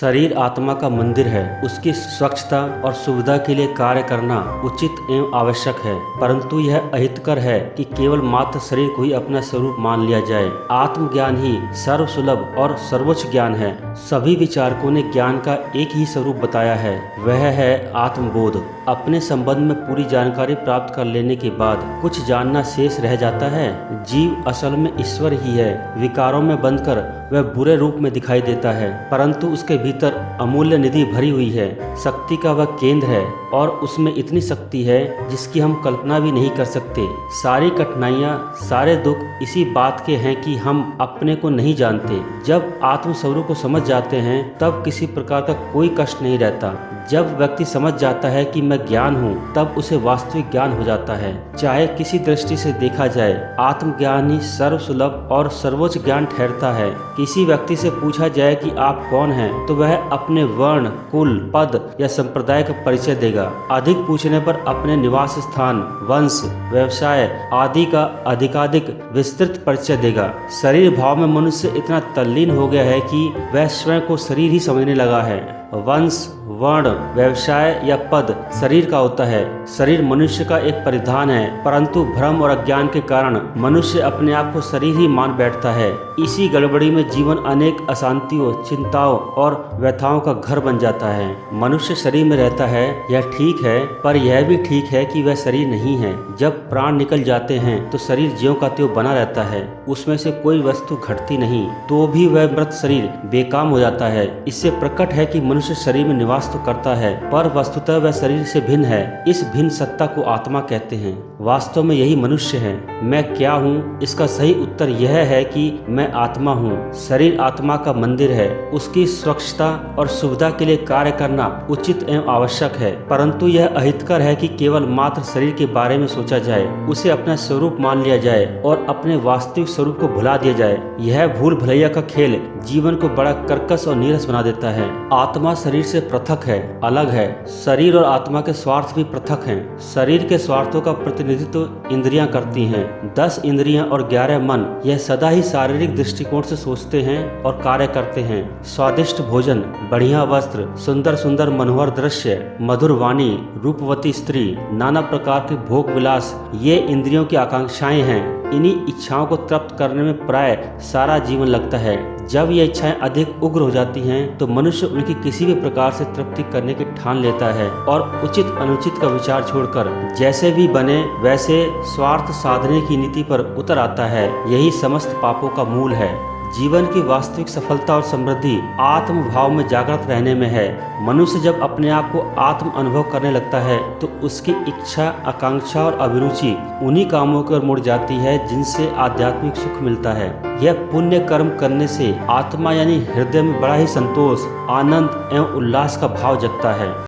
शरीर आत्मा का मंदिर है। उसकी स्वच्छता और सुविधा के लिए कार्य करना उचित एवं आवश्यक है, परंतु यह अहितकर है कि केवल मात्र शरीर को ही अपना स्वरूप मान लिया जाए। आत्मज्ञान ही सर्वसुलभ और सर्वोच्च ज्ञान है। सभी विचारकों ने ज्ञान का एक ही स्वरूप बताया है, वह है आत्मबोध। अपने संबंध में पूरी जानकारी प्राप्त कर लेने के बाद कुछ जानना शेष रह जाता है। जीव असल में ईश्वर ही है। विकारों में बंधकर वह बुरे रूप में दिखाई देता है, परंतु उसके भीतर अमूल्य निधि भरी हुई है। शक्ति का वह केंद्र है और उसमें इतनी शक्ति है जिसकी हम कल्पना भी नहीं कर सकते। सारी कठिनाइयाँ, सारे दुख इसी बात के हैं कि हम अपने को नहीं जानते। जब आत्म स्वरूप को समझ जाते हैं तब किसी प्रकार का कोई कष्ट नहीं रहता। जब व्यक्ति समझ जाता है कि मैं ज्ञान हूँ, तब उसे वास्तविक ज्ञान हो जाता है। चाहे किसी दृष्टि से देखा जाए, आत्मज्ञान ही सर्वसुलभ और सर्वोच्च ज्ञान ठहरता है। किसी व्यक्ति से पूछा जाए कि आप कौन हैं, तो वह अपने वर्ण, कुल, पद या संप्रदाय का परिचय देगा। अधिक पूछने पर अपने निवास स्थान, वंश, व्यवसाय आदि का अधिकाधिक विस्तृत परिचय देगा। शरीर भाव में मनुष्य इतना तल्लीन हो गया है कि वह स्वयं को शरीर ही समझने लगा है। वंश, वर्ण, व्यवसाय या पद शरीर का होता है। शरीर मनुष्य का एक परिधान है, परंतु भ्रम और अज्ञान के कारण मनुष्य अपने आप को शरीर ही मान बैठता है। इसी गड़बड़ी में जीवन अनेक अशांतियों, चिंताओं और व्यथाओं का घर बन जाता है। मनुष्य शरीर में रहता है, यह ठीक है, पर यह भी ठीक है कि वह शरीर नहीं है। जब प्राण निकल जाते हैं तो शरीर ज्यों का त्यों बना रहता है, उसमें से कोई वस्तु घटती नहीं, तो भी वह मृत शरीर बेकाम हो जाता है। इससे प्रकट है कि मनुष्य शरीर में निवास तो करता है, पर वस्तुतः वह शरीर से भिन्न है। इस भिन्न सत्ता को आत्मा कहते हैं। वास्तव में यही मनुष्य है। मैं क्या हूँ? इसका सही उत्तर यह है कि मैं आत्मा हूँ। शरीर आत्मा का मंदिर है। उसकी स्वच्छता और सुविधा के लिए कार्य करना उचित एवं आवश्यक है, परंतु यह अहितकर है कि केवल मात्र शरीर के बारे में सोचा जाए, उसे अपना स्वरूप मान लिया जाए और अपने वास्तविक स्वरूप को भुला दिया जाए। यह भूल भुलैया का खेल जीवन को बड़ा कर्कश और नीरस बना देता है। आत्मा शरीर से पृथक है, अलग है। शरीर और आत्मा के स्वार्थ भी पृथक हैं। शरीर के स्वार्थों का प्रतिनिधित्व इंद्रियां करती हैं। 10 इंद्रियां और 11 मन, यह सदा ही शारीरिक दृष्टिकोण से सोचते हैं और कार्य करते हैं। स्वादिष्ट भोजन, बढ़िया वस्त्र, सुंदर सुंदर मनोहर दृश्य, मधुर वाणी, रूपवती स्त्री, नाना प्रकार के भोग विलास, ये इंद्रियों की आकांक्षाएं हैं। इन्हीं इच्छाओं को तृप्त करने में प्राय सारा जीवन लगता है। जब ये इच्छाएं अधिक उग्र हो जाती हैं, तो मनुष्य उनकी किसी भी प्रकार से तृप्ति करने की ठान लेता है और उचित अनुचित का विचार छोड़कर जैसे भी बने वैसे स्वार्थ साधने की नीति पर उतर आता है। यही समस्त पापों का मूल है। जीवन की वास्तविक सफलता और समृद्धि आत्म भाव में जागृत रहने में है। मनुष्य जब अपने आप को आत्म अनुभव करने लगता है तो उसकी इच्छा, आकांक्षा और अभिरुचि उन्हीं कामों की ओर मुड़ जाती है जिनसे आध्यात्मिक सुख मिलता है। यह पुण्य कर्म करने से आत्मा यानी हृदय में बड़ा ही संतोष, आनंद एवं उल्लास का भाव जगता है।